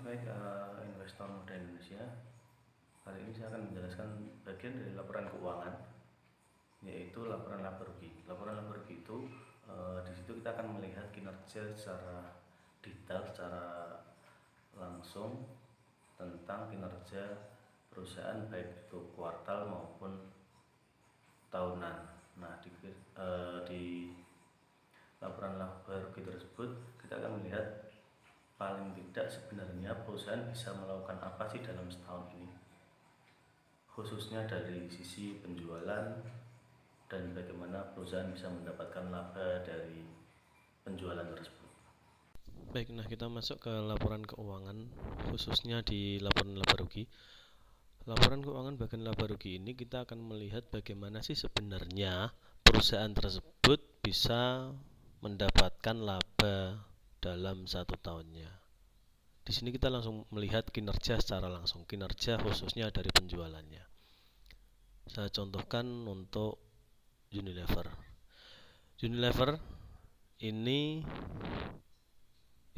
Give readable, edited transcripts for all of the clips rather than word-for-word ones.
Baik, investor muda Indonesia. Hari ini saya akan menjelaskan bagian dari laporan keuangan, yaitu laporan laba rugi. Laporan laba rugi itu di situ kita akan melihat kinerja secara detail, secara langsung tentang kinerja perusahaan baik itu kuartal maupun tahunan. Nah, di laporan laba rugi tersebut kita akan melihat paling tidak sebenarnya perusahaan bisa melakukan apa sih dalam setahun ini, khususnya dari sisi penjualan dan bagaimana perusahaan bisa mendapatkan laba dari penjualan tersebut. Baik, nah kita masuk ke laporan keuangan, khususnya di laporan laba rugi. Laporan keuangan bagian laba rugi ini kita akan melihat bagaimana sih sebenarnya perusahaan tersebut bisa mendapatkan laba dalam satu tahunnya. Di sini kita langsung melihat kinerja secara langsung, kinerja khususnya dari penjualannya. Saya contohkan untuk Unilever. Unilever ini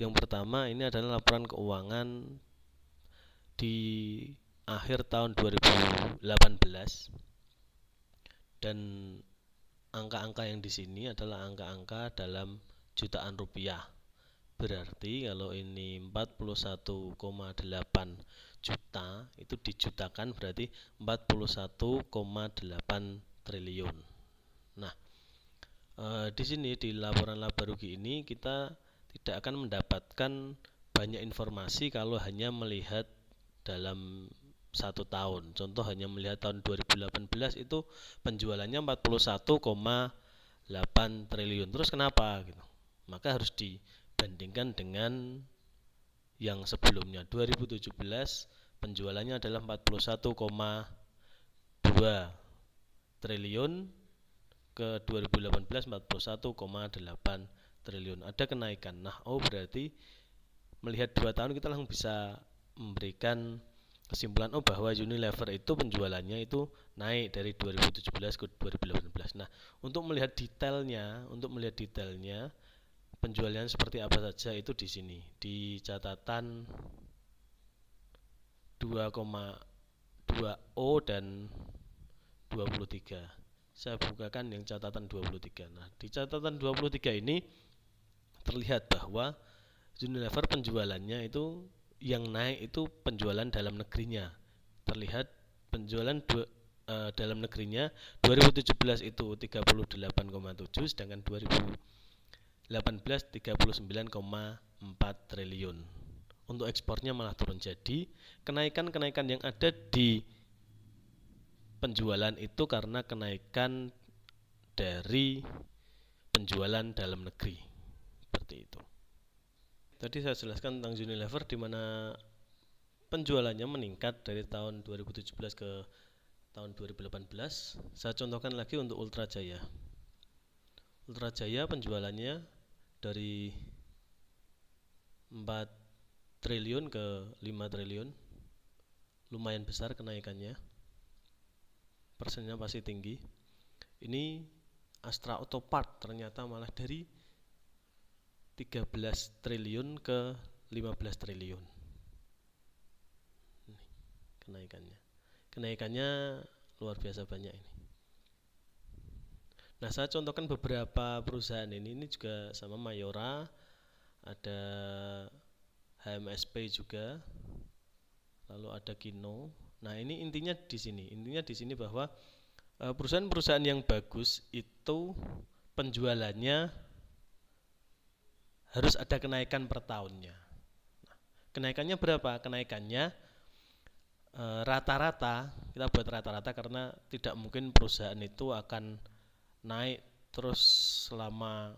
yang pertama ini adalah laporan keuangan di akhir tahun 2018 dan angka-angka yang di sini adalah angka-angka dalam jutaan rupiah. Berarti kalau ini 41,8 juta itu dijutakan berarti 41,8 triliun. Nah, di sini di laporan laba rugi ini kita tidak akan mendapatkan banyak informasi kalau hanya melihat dalam satu tahun. Contoh hanya melihat tahun 2018 itu penjualannya 41,8 triliun. Terus kenapa gitu? Maka harus dibandingkan dengan yang sebelumnya. 2017 penjualannya adalah 41,2 triliun, ke 2018 41,8 triliun. Ada kenaikan. Nah, berarti melihat 2 tahun kita langsung bisa memberikan kesimpulan bahwa Unilever itu penjualannya itu naik dari 2017 ke 2018. Nah, untuk melihat detailnya, penjualannya seperti apa saja itu di sini di catatan 2,2O dan 23. Saya bukakan yang catatan 23. Nah, di catatan 23 ini terlihat bahwa Unilever penjualannya itu yang naik itu penjualan dalam negerinya. Terlihat penjualan dalam negerinya 2017 itu 38,7, sedangkan 2018 39,4 triliun. Untuk ekspornya malah turun. Jadi kenaikan-kenaikan yang ada di penjualan itu karena kenaikan dari penjualan dalam negeri. Seperti itu. Tadi saya jelaskan tentang Unilever di mana penjualannya meningkat dari tahun 2017 ke tahun 2018. Saya contohkan lagi untuk Ultra Jaya. Ultra Jaya penjualannya dari 4 triliun ke 5 triliun. Lumayan besar kenaikannya. Persennya pasti tinggi. Ini Astra Autopart ternyata malah dari 13 triliun ke 15 triliun. Ini kenaikannya luar biasa banyak ini. Nah, saya contohkan beberapa perusahaan ini juga sama Mayora, ada HMSP juga, lalu ada Kino. Nah, ini intinya di sini bahwa perusahaan-perusahaan yang bagus itu penjualannya harus ada kenaikan per tahunnya. Nah, kenaikannya berapa? Kenaikannya rata-rata, kita buat rata-rata karena tidak mungkin perusahaan itu akan naik terus selama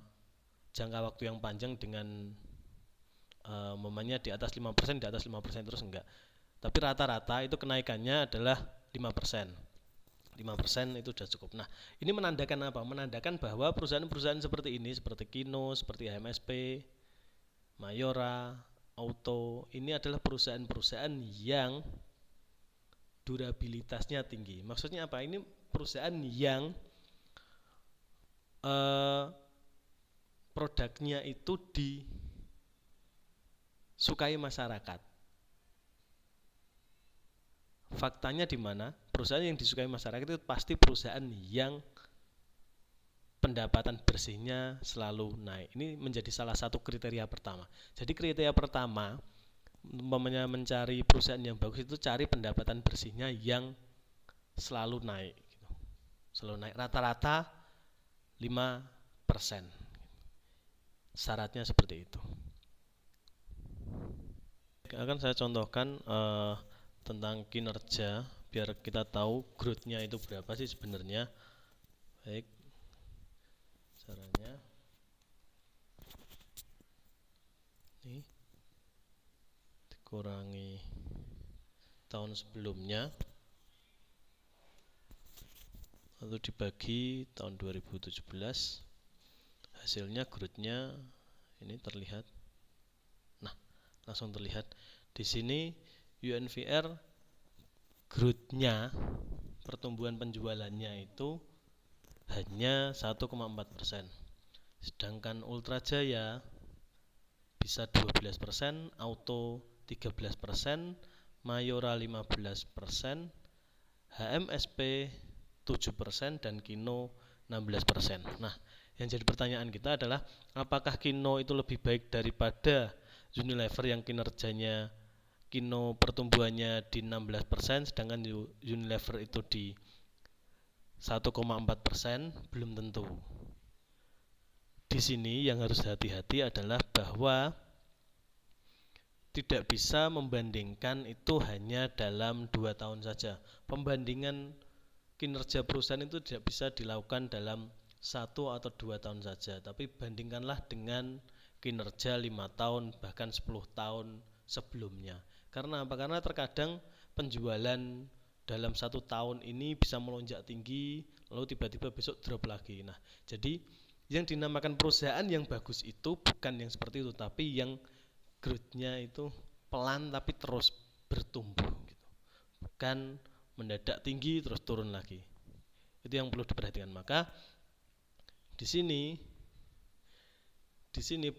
jangka waktu yang panjang dengan memangnya di atas 5%, terus enggak. Tapi rata-rata itu kenaikannya adalah 5%. 5% itu sudah cukup. Nah, ini menandakan apa? Menandakan bahwa perusahaan-perusahaan seperti ini, seperti Kino, seperti HMSP, Mayora, Auto, ini adalah perusahaan-perusahaan yang durabilitasnya tinggi. Maksudnya apa? Ini perusahaan yang produknya itu disukai masyarakat. faktanya di mana? Perusahaan yang disukai masyarakat itu pasti perusahaan yang pendapatan bersihnya selalu naik. Ini menjadi salah satu kriteria pertama. Jadi kriteria pertama mencari perusahaan yang bagus itu cari pendapatan bersihnya yang selalu naik gitu. Selalu naik rata-rata 5%. Syaratnya seperti itu. Akan saya contohkan tentang kinerja biar kita tahu growth-nya itu berapa sih sebenarnya. Baik, caranya ini dikurangi tahun sebelumnya lalu dibagi tahun 2017, hasilnya growth-nya ini terlihat. Nah, langsung terlihat di sini UNVR growth-nya, pertumbuhan penjualannya itu hanya 1,4%. Sedangkan Ultra Jaya bisa 12%, Auto 13%, Mayora 15%, HMSP 7% dan Kino 16%. Nah, yang jadi pertanyaan kita adalah apakah Kino itu lebih baik daripada Unilever yang kinerjanya Kino pertumbuhannya di 16%, sedangkan Unilever itu di 1,4%? Belum tentu. Di sini yang harus hati-hati adalah bahwa tidak bisa membandingkan itu hanya dalam 2 tahun saja. Pembandingan kinerja perusahaan itu tidak bisa dilakukan dalam 1 atau 2 tahun saja, tapi bandingkanlah dengan kinerja 5 tahun bahkan 10 tahun sebelumnya. Karena apa? Karena terkadang penjualan dalam 1 tahun ini bisa melonjak tinggi lalu tiba-tiba besok drop lagi. Nah, jadi yang dinamakan perusahaan yang bagus itu bukan yang seperti itu, tapi yang growth-nya itu pelan tapi terus bertumbuh gitu. Bukan mendadak tinggi terus turun lagi. Itu yang perlu diperhatikan. Maka di sini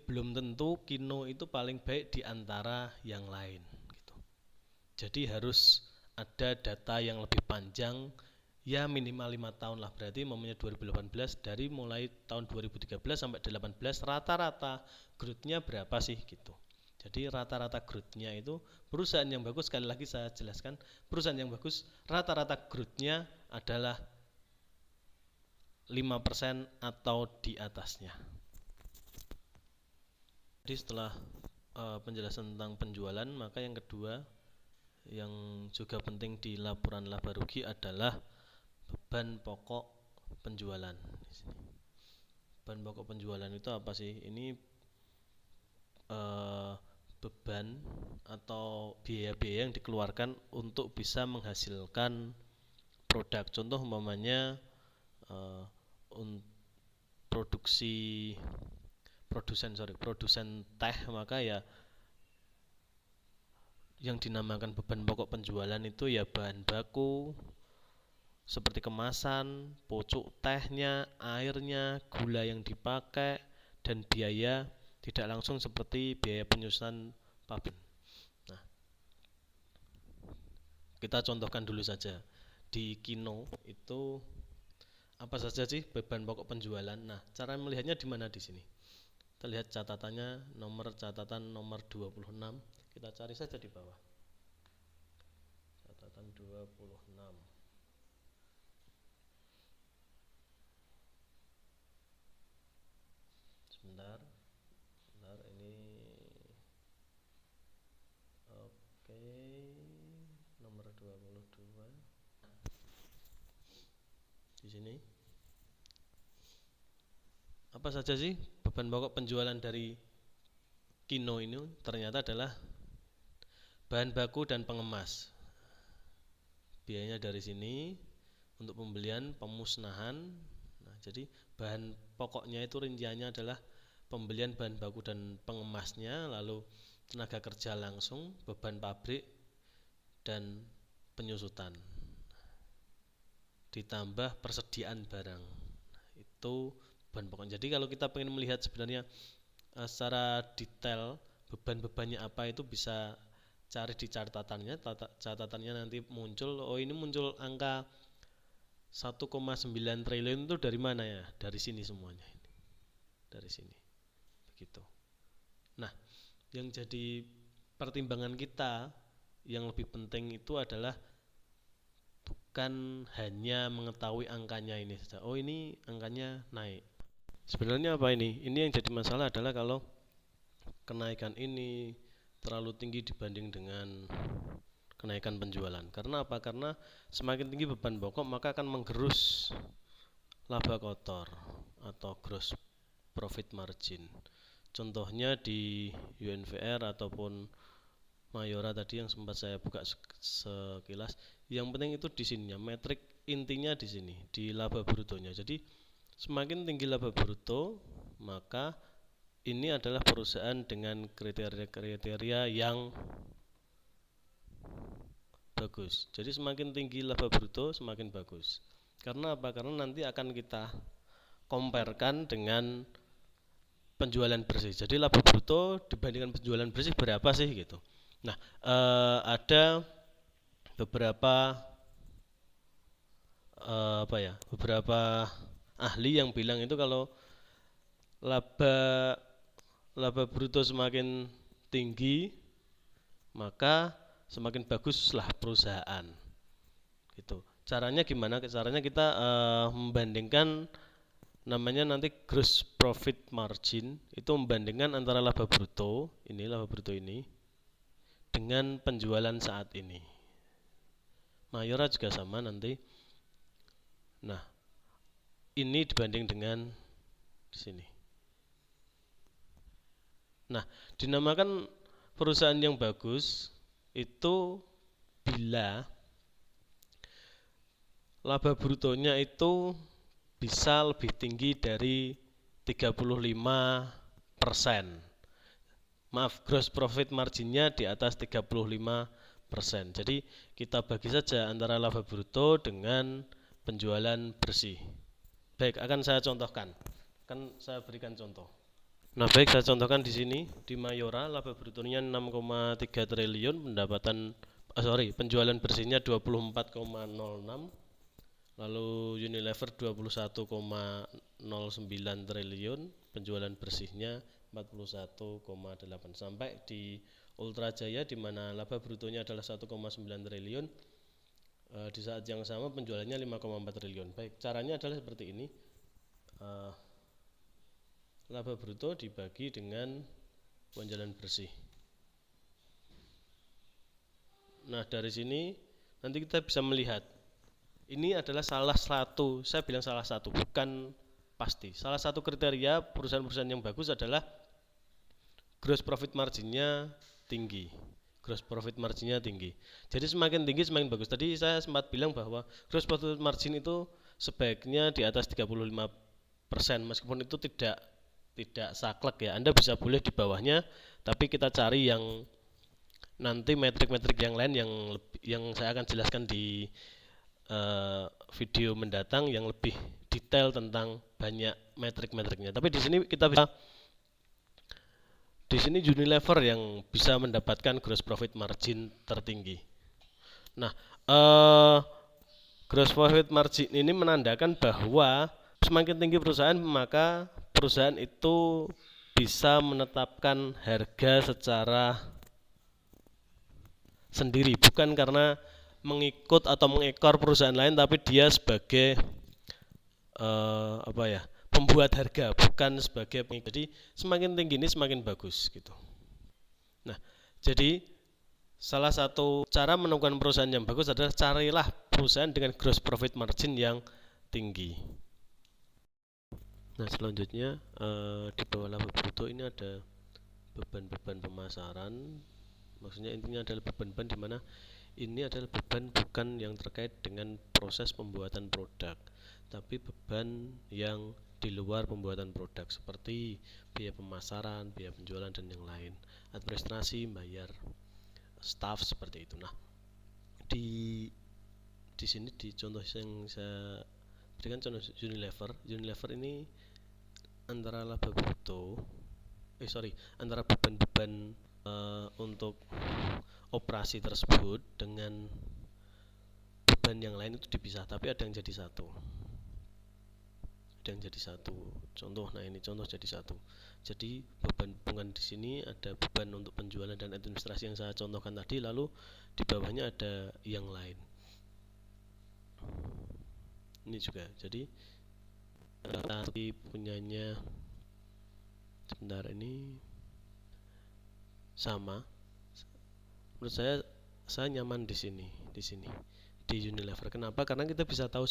belum tentu Kino itu paling baik di antara yang lain gitu. Jadi harus ada data yang lebih panjang, ya minimal 5 tahun lah. Berarti momennya 2018, dari mulai tahun 2013 sampai 18 rata-rata growth-nya berapa sih gitu. Jadi rata-rata growth-nya itu perusahaan yang bagus, sekali lagi saya jelaskan, perusahaan yang bagus rata-rata growth-nya adalah 5% atau di atasnya. Jadi setelah penjelasan tentang penjualan, maka yang kedua yang juga penting di laporan laba rugi adalah beban pokok penjualan. Beban pokok penjualan itu apa sih? Ini beban atau biaya-biaya yang dikeluarkan untuk bisa menghasilkan produk. Contoh umpamanya produsen teh, maka ya yang dinamakan beban pokok penjualan itu ya bahan baku seperti kemasan, pucuk tehnya, airnya, gula yang dipakai, dan biaya tidak langsung seperti biaya penyusunan pabrik. Nah, kita contohkan dulu saja. Di Kino itu apa saja sih beban pokok penjualan? Nah, cara melihatnya di mana di sini? Kita lihat catatannya, catatan nomor 26. Kita cari saja di bawah. Catatan 26. Sebentar ini. Oke, nomor 22. Di sini apa saja sih beban pokok penjualan dari Kino ini? Ternyata adalah bahan baku dan pengemas. Biayanya dari sini untuk pembelian, pemusnahan. Nah, jadi bahan pokoknya itu rinciannya adalah pembelian bahan baku dan pengemasnya, lalu tenaga kerja langsung, beban pabrik, dan penyusutan. Ditambah persediaan barang. Itu bahan pokok. Jadi kalau kita ingin melihat sebenarnya secara detail beban-bebannya apa, itu bisa cari di catatannya nanti muncul, oh ini muncul angka 1,9 triliun itu dari mana ya? Dari sini semuanya ini. Dari sini. Begitu. Nah, yang jadi pertimbangan kita yang lebih penting itu adalah bukan hanya mengetahui angkanya ini saja. Oh, ini angkanya naik. Sebenarnya apa ini? Ini yang jadi masalah adalah kalau kenaikan ini terlalu tinggi dibanding dengan kenaikan penjualan. Karena apa? Karena semakin tinggi beban pokok maka akan menggerus laba kotor atau gross profit margin. Contohnya di UNVR ataupun Mayora tadi yang sempat saya buka sekilas. Yang penting itu di sininya, metrik intinya di sini, di laba brutonya. Jadi semakin tinggi laba bruto, maka ini adalah perusahaan dengan kriteria-kriteria yang bagus. Jadi semakin tinggi laba bruto semakin bagus. Karena apa? Karena nanti akan kita comparekan dengan penjualan bersih. Jadi laba bruto dibandingkan penjualan bersih berapa sih gitu. Nah, ada beberapa beberapa ahli yang bilang itu kalau laba bruto semakin tinggi maka semakin baguslah perusahaan gitu. Caranya gimana? Caranya kita membandingkan namanya nanti gross profit margin, itu membandingkan antara laba bruto ini dengan penjualan saat ini. Mayora juga sama nanti. Nah, ini dibanding dengan di sini. Nah, dinamakan perusahaan yang bagus itu bila laba brutonya itu bisa lebih tinggi dari 35%. Maaf, gross profit marginnya di atas 35%. Jadi kita bagi saja antara laba bruto dengan penjualan bersih. Baik, akan saya contohkan. Akan saya berikan contoh. Nah, baik, saya contohkan di sini di Mayora laba brutonya 6,3 triliun, penjualan bersihnya 24,06. Lalu Unilever 21,09 triliun, penjualan bersihnya 41,8. Sampai di Ultra Jaya di mana laba brutonya adalah 1,9 triliun, di saat yang sama penjualannya 5,4 triliun. Baik, caranya adalah seperti ini. Laba bruto dibagi dengan penjualan bersih. Nah, dari sini nanti kita bisa melihat ini adalah salah satu, saya bilang salah satu, bukan pasti. Salah satu kriteria perusahaan-perusahaan yang bagus adalah gross profit marginnya tinggi. Gross profit marginnya tinggi. Jadi semakin tinggi semakin bagus. Tadi saya sempat bilang bahwa gross profit margin itu sebaiknya di atas 35%, meskipun itu tidak saklek ya. Anda bisa boleh di bawahnya, tapi kita cari yang nanti metrik-metrik yang lain yang saya akan jelaskan di video mendatang yang lebih detail tentang banyak metrik-metriknya. Tapi di sini kita bisa, di sini Unilever yang bisa mendapatkan gross profit margin tertinggi. Nah, gross profit margin ini menandakan bahwa semakin tinggi perusahaan maka perusahaan itu bisa menetapkan harga secara sendiri, bukan karena mengikut atau mengekor perusahaan lain, tapi dia sebagai pembuat harga, bukan sebagai pengikut. Jadi semakin tinggi ini semakin bagus gitu. Nah, jadi salah satu cara menemukan perusahaan yang bagus adalah carilah perusahaan dengan gross profit margin yang tinggi. Nah, selanjutnya di bawah laba bruto ini ada beban-beban pemasaran. Maksudnya intinya adalah beban-beban di mana ini adalah beban bukan yang terkait dengan proses pembuatan produk, tapi beban yang di luar pembuatan produk seperti biaya pemasaran, biaya penjualan dan yang lain, administrasi, bayar staff seperti itu. Nah, di sini di contoh yang saya berikan contoh Unilever ini antara laba bruto antara beban-beban untuk operasi tersebut dengan beban yang lain itu dipisah, tapi ada yang jadi satu. Contoh, nah ini contoh jadi satu. Jadi beban hubungan di sini ada beban untuk penjualan dan administrasi yang saya contohkan tadi, lalu di bawahnya ada yang lain. Ini juga. Jadi nanti punyanya sebentar ini sama. Menurut saya nyaman di sini di Unilever. Kenapa? Karena kita bisa tahu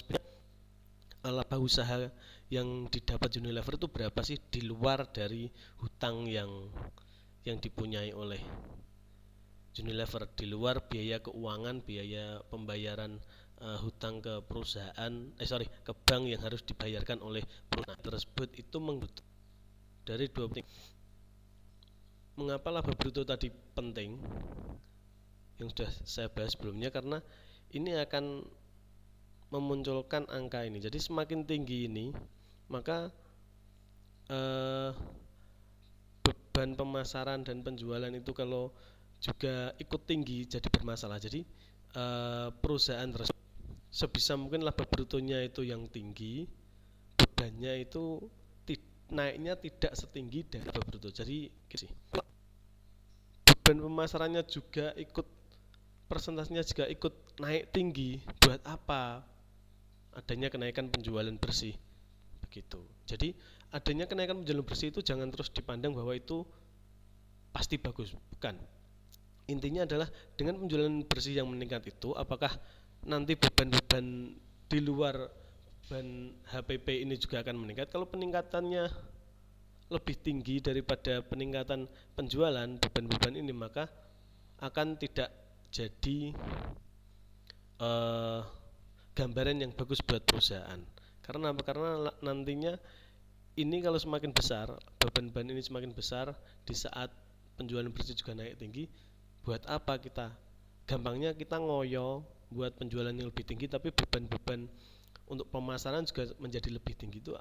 laba usaha yang didapat Unilever itu berapa sih di luar dari hutang yang dipunyai oleh Unilever, di luar biaya keuangan, biaya pembayaran hutang ke perusahaan, ke bank yang harus dibayarkan oleh perusahaan tersebut itu dari 20. Mengapa laba bruto tadi penting? Yang sudah saya bahas sebelumnya, karena ini akan memunculkan angka ini. Jadi semakin tinggi ini, maka beban pemasaran dan penjualan itu kalau juga ikut tinggi jadi bermasalah. Jadi perusahaan tersebut sebisa mungkin laba brutonya itu yang tinggi, bebannya itu naiknya tidak setinggi dari laba bruto. Jadi beban pemasarannya juga ikut, persentasenya juga ikut naik tinggi. Buat apa adanya kenaikan penjualan bersih? Begitu. Jadi adanya kenaikan penjualan bersih itu jangan terus dipandang bahwa itu pasti bagus, bukan. Intinya adalah dengan penjualan bersih yang meningkat itu, apakah nanti beban-beban di luar beban HPP ini juga akan meningkat? Kalau peningkatannya lebih tinggi daripada peningkatan penjualan beban-beban ini, maka akan tidak jadi gambaran yang bagus buat perusahaan. Karena apa? Karena nantinya ini kalau semakin besar, beban-beban ini semakin besar di saat penjualan bersih juga naik tinggi, buat apa kita? Gampangnya kita ngoyo buat penjualan yang lebih tinggi, tapi beban-beban untuk pemasaran juga menjadi lebih tinggi. Itu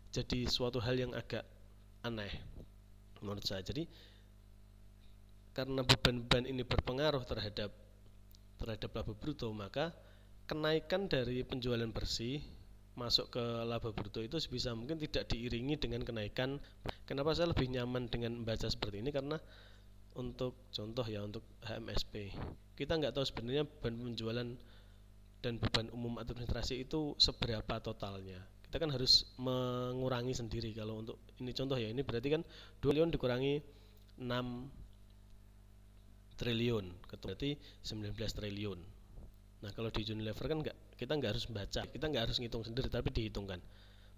jadi suatu hal yang agak aneh menurut saya. Jadi karena beban-beban ini berpengaruh terhadap laba bruto, maka kenaikan dari penjualan bersih masuk ke laba bruto itu sebisa mungkin tidak diiringi dengan kenaikan. Kenapa saya lebih nyaman dengan membaca seperti ini? Karena untuk contoh ya, untuk HMSP kita nggak tahu sebenarnya beban penjualan dan beban umum administrasi itu seberapa totalnya. Kita kan harus mengurangi sendiri. Kalau untuk ini contoh ya, ini berarti kan 2 triliun dikurangi 6 triliun, berarti 19 triliun. Nah kalau di Unilever kan kita nggak harus baca, kita nggak harus ngitung sendiri, tapi dihitungkan.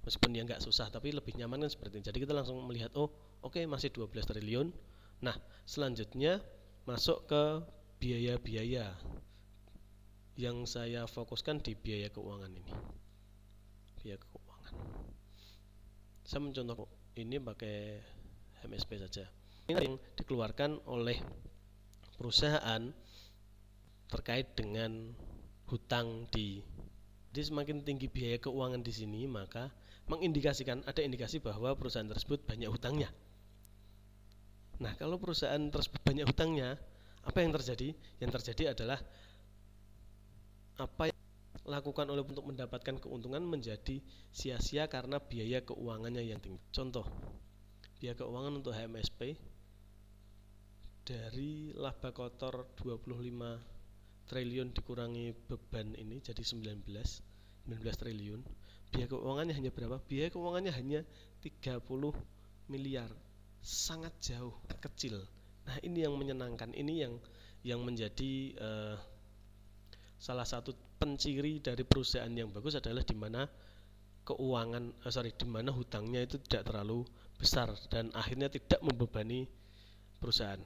Meskipun ya nggak susah, tapi lebih nyaman kan seperti ini. Jadi kita langsung melihat, oh oke, masih 12 triliun. Nah selanjutnya masuk ke biaya-biaya yang saya fokuskan di biaya keuangan ini. Biaya keuangan. Saya mencontoh ini pakai HMSP saja. Ini yang dikeluarkan oleh perusahaan terkait dengan hutang jadi semakin tinggi biaya keuangan di sini, maka mengindikasikan ada indikasi bahwa perusahaan tersebut banyak hutangnya. Nah, kalau perusahaan tersebut banyak hutangnya, apa yang terjadi? Yang terjadi adalah apa yang lakukan oleh untuk mendapatkan keuntungan menjadi sia-sia karena biaya keuangannya yang tinggi. Contoh, biaya keuangan untuk HMSP dari laba kotor 25 triliun dikurangi beban ini jadi 19 triliun. Biaya keuangannya hanya berapa? Biaya keuangannya hanya 30 miliar. Sangat jauh, kecil. Nah, ini yang menyenangkan. Ini yang menjadi salah satu penciri dari perusahaan yang bagus adalah di mana di mana hutangnya itu tidak terlalu besar dan akhirnya tidak membebani perusahaan.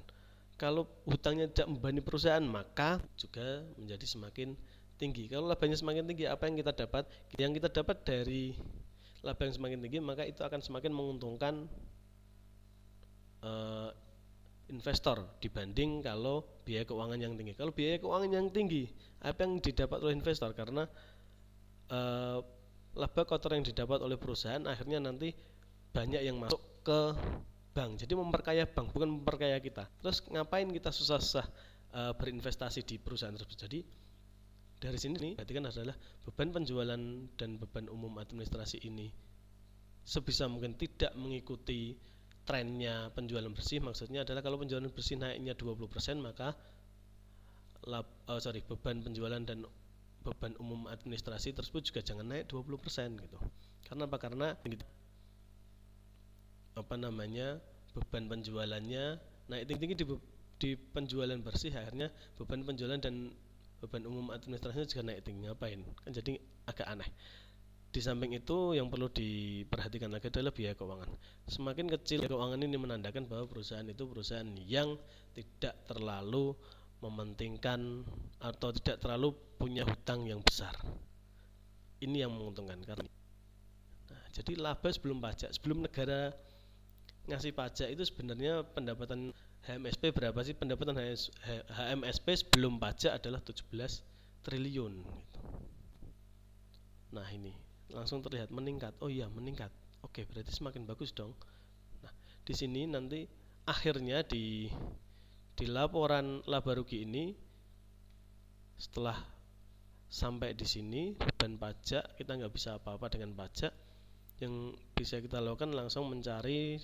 Kalau hutangnya tidak membebani perusahaan, maka juga menjadi semakin tinggi. Kalau labanya semakin tinggi, apa yang kita dapat? Yang kita dapat dari laba yang semakin tinggi, maka itu akan semakin menguntungkan investor dibanding kalau biaya keuangan yang tinggi. Kalau biaya keuangan yang tinggi, apa yang didapat oleh investor? Karena laba kotor yang didapat oleh perusahaan akhirnya nanti banyak yang masuk ke bank. Jadi memperkaya bank, bukan memperkaya kita. Terus ngapain kita susah-susah berinvestasi di perusahaan tersebut? Jadi dari sini nih berarti kan adalah beban penjualan dan beban umum administrasi ini sebisa mungkin tidak mengikuti trennya penjualan bersih. Maksudnya adalah kalau penjualan bersih naiknya 20%, maka beban penjualan dan beban umum administrasi tersebut juga jangan naik 20% gitu. Karena apa? Karena beban penjualannya naik tinggi di penjualan bersih, akhirnya beban penjualan dan beban umum administrasinya juga naik tinggi. Ngapain? Kan jadi agak aneh. Di samping itu yang perlu diperhatikan lagi adalah biaya keuangan. Semakin kecil keuangan ini menandakan bahwa perusahaan itu perusahaan yang tidak terlalu mementingkan atau tidak terlalu punya hutang yang besar. Ini yang menguntungkan karena jadi laba sebelum pajak, sebelum negara ngasih pajak itu sebenarnya pendapatan HMSP berapa sih? Pendapatan HMSP sebelum pajak adalah 17 triliun gitu. Nah ini langsung terlihat meningkat. Oh iya meningkat. Oke, berarti semakin bagus dong. Nah di sini nanti akhirnya di laporan laba rugi ini, setelah sampai di sini beban pajak, kita nggak bisa apa-apa dengan pajak. Yang bisa kita lakukan langsung mencari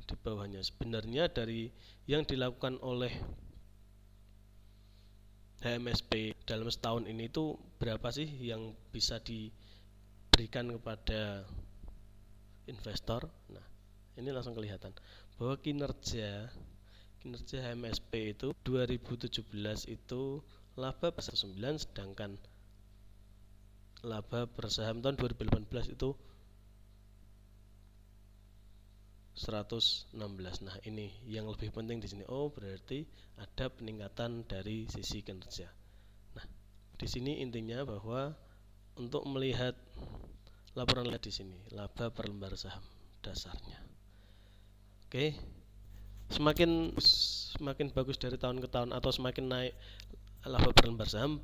di bawahnya. Sebenarnya dari yang dilakukan oleh HMSP dalam setahun ini itu berapa sih yang bisa diberikan kepada investor. Nah ini langsung kelihatan bahwa kinerja HMSP itu 2017 itu laba 9, sedangkan laba per saham tahun 2018 itu 116. Nah, ini yang lebih penting di sini. Oh, berarti ada peningkatan dari sisi kinerja. Nah, di sini intinya bahwa untuk melihat laporan di sini, laba per lembar saham dasarnya. Oke. Semakin bagus dari tahun ke tahun atau semakin naik laba per lembar saham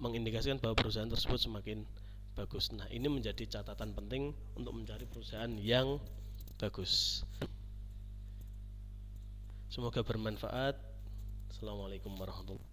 mengindikasikan bahwa perusahaan tersebut semakin bagus. Nah, ini menjadi catatan penting untuk mencari perusahaan yang bagus. Semoga bermanfaat. Assalamualaikum warahmatullahi wabarakatuh.